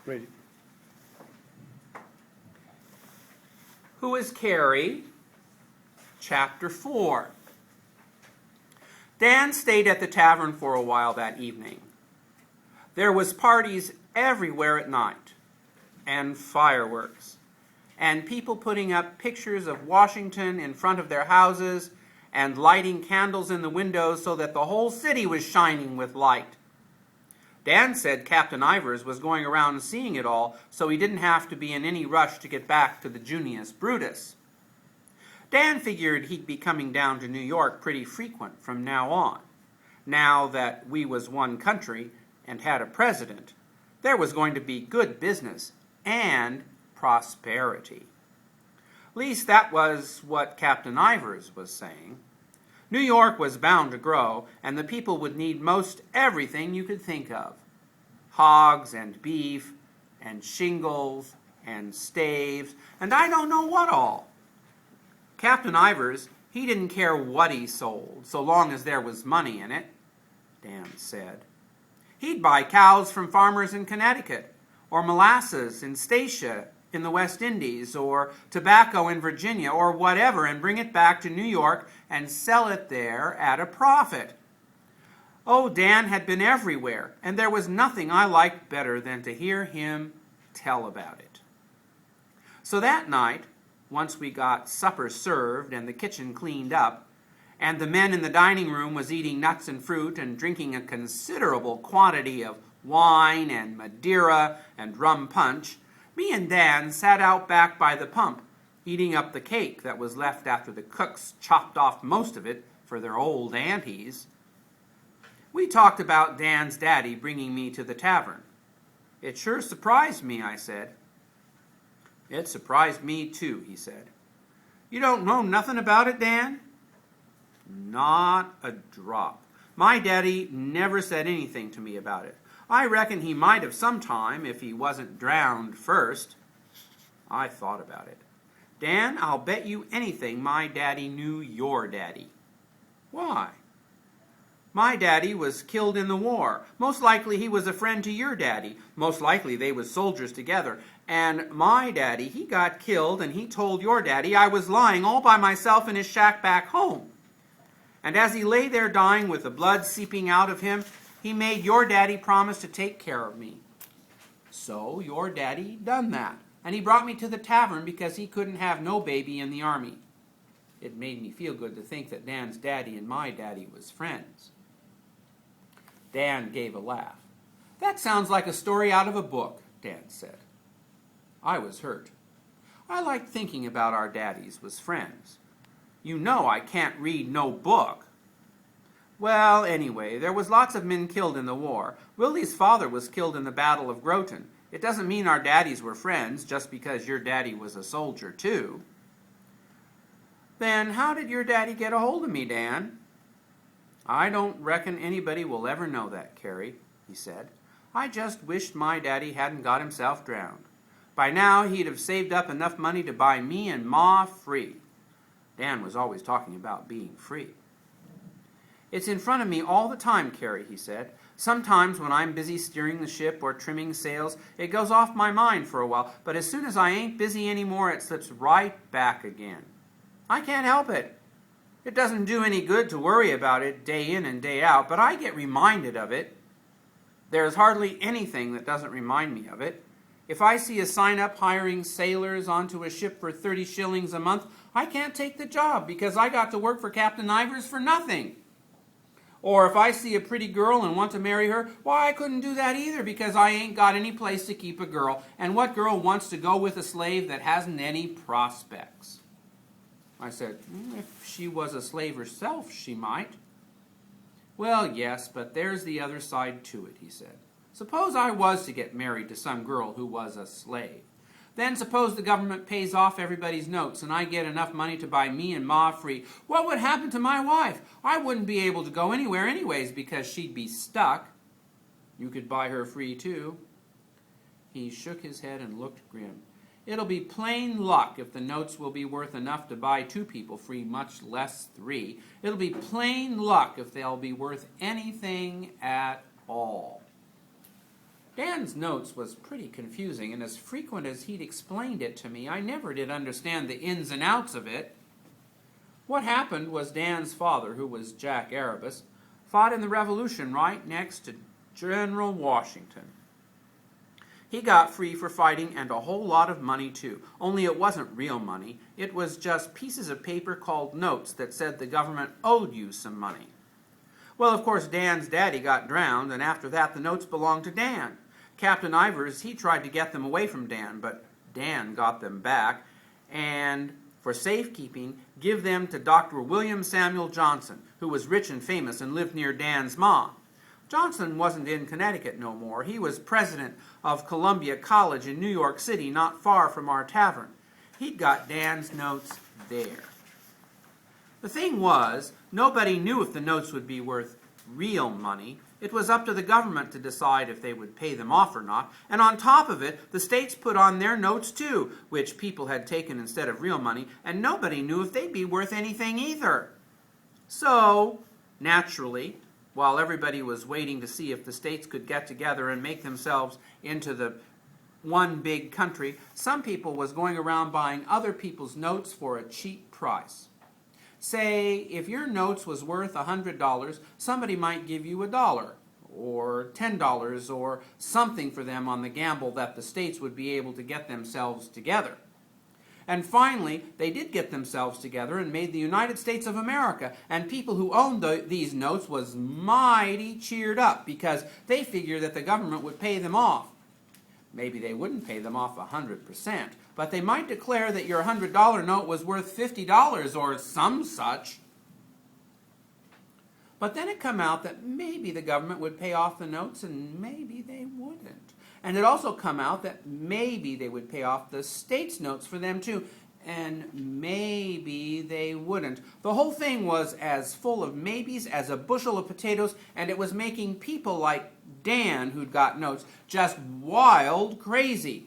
Great. Who is Carrie? Chapter 4. Dan stayed at the tavern for a while that evening. There was parties everywhere at night, and fireworks, and people putting up pictures of Washington in front of their houses and lighting candles in the windows so that the whole city was shining with light. Dan said Captain Ivers was going around seeing it all, so he didn't have to be in any rush to get back to the Junius Brutus. Dan figured he'd be coming down to New York pretty frequent from now on. Now that we was one country and had a president, there was going to be good business and prosperity. At least that was what Captain Ivers was saying. New York was bound to grow, and the people would need most everything you could think of. Hogs and beef and shingles and staves, and I don't know what all. Captain Ivers, he didn't care what he sold, so long as there was money in it, Dan said. He'd buy cows from farmers in Connecticut, or molasses in Statia in the West Indies, or tobacco in Virginia, or whatever, and bring it back to New York and sell it there at a profit. Oh, Dan had been everywhere, and there was nothing I liked better than to hear him tell about it. So that night, once we got supper served and the kitchen cleaned up, and the men in the dining room was eating nuts and fruit and drinking a considerable quantity of wine and Madeira and rum punch, me and Dan sat out back by the pump, eating up the cake that was left after the cooks chopped off most of it for their old aunties. We talked about Dan's daddy bringing me to the tavern. It sure surprised me, I said. It surprised me too, he said. You don't know nothing about it, Dan? Not a drop. My daddy never said anything to me about it. I reckon he might have sometime if he wasn't drowned first. I thought about it. Dan, I'll bet you anything my daddy knew your daddy. Why? My daddy was killed in the war. Most likely he was a friend to your daddy. Most likely they was soldiers together. And my daddy, he got killed, and he told your daddy I was lying all by myself in his shack back home. And as he lay there dying with the blood seeping out of him, he made your daddy promise to take care of me. So your daddy done that, and he brought me to the tavern because he couldn't have no baby in the army. It made me feel good to think that Dan's daddy and my daddy was friends. Dan gave a laugh. That sounds like a story out of a book, Dan said. I was hurt. I liked thinking about our daddies was friends. You know I can't read no book. Well, anyway, there was lots of men killed in the war. Willie's father was killed in the Battle of Groton. It doesn't mean our daddies were friends just because your daddy was a soldier, too. Then how did your daddy get a hold of me, Dan? I don't reckon anybody will ever know that, Carrie, he said. I just wished my daddy hadn't got himself drowned. By now, he'd have saved up enough money to buy me and Ma free. Dan was always talking about being free. It's in front of me all the time, Carrie, he said. Sometimes when I'm busy steering the ship or trimming sails, it goes off my mind for a while, but as soon as I ain't busy anymore, it slips right back again. I can't help it. It doesn't do any good to worry about it day in and day out, but I get reminded of it. There's hardly anything that doesn't remind me of it. If I see a sign up hiring sailors onto a ship for 30 shillings a month, I can't take the job because I got to work for Captain Ivers for nothing. Or if I see a pretty girl and want to marry her, why, I couldn't do that either because I ain't got any place to keep a girl. And what girl wants to go with a slave that hasn't any prospects? I said, if she was a slave herself, she might. Well, yes, but there's the other side to it, he said. Suppose I was to get married to some girl who was a slave. Then suppose the government pays off everybody's notes and I get enough money to buy me and Ma free. What would happen to my wife? I wouldn't be able to go anywhere anyways because she'd be stuck. You could buy her free too. He shook his head and looked grim. It'll be plain luck if the notes will be worth enough to buy 2 people free, much less 3. It'll be plain luck if they'll be worth anything at all. Dan's notes was pretty confusing, and as frequent as he'd explained it to me, I never did understand the ins and outs of it. What happened was Dan's father, who was Jack Erebus, fought in the Revolution right next to General Washington. He got free for fighting and a whole lot of money too, only it wasn't real money. It was just pieces of paper called notes that said the government owed you some money. Well, of course, Dan's daddy got drowned, and after that the notes belonged to Dan. Captain Ivers, he tried to get them away from Dan, but Dan got them back, and for safekeeping, give them to Dr. William Samuel Johnson, who was rich and famous and lived near Dan's mom. Johnson wasn't in Connecticut no more. He was president of Columbia College in New York City, not far from our tavern. He'd got Dan's notes there. The thing was, nobody knew if the notes would be worth real money. It was up to the government to decide if they would pay them off or not. And on top of it, the states put on their notes too, which people had taken instead of real money, and nobody knew if they'd be worth anything either. So, naturally, while everybody was waiting to see if the states could get together and make themselves into the one big country, some people was going around buying other people's notes for a cheap price. Say, if your notes was worth $100, somebody might give you $1 or $10 or something for them on the gamble that the states would be able to get themselves together. And finally, they did get themselves together and made the United States of America, and people who owned these notes was mighty cheered up because they figured that the government would pay them off. Maybe they wouldn't pay them off 100%, but they might declare that your $100 note was worth $50 or some such. But then it come out that maybe the government would pay off the notes and maybe they wouldn't. And it also come out that maybe they would pay off the state's notes for them too, and maybe they wouldn't. The whole thing was as full of maybes as a bushel of potatoes, and it was making people like Dan, who'd got notes, just wild crazy.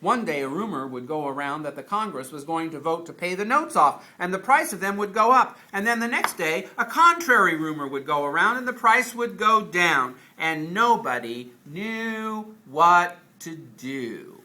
One day a rumor would go around that the Congress was going to vote to pay the notes off, and the price of them would go up. And then the next day, a contrary rumor would go around, and the price would go down. And nobody knew what to do.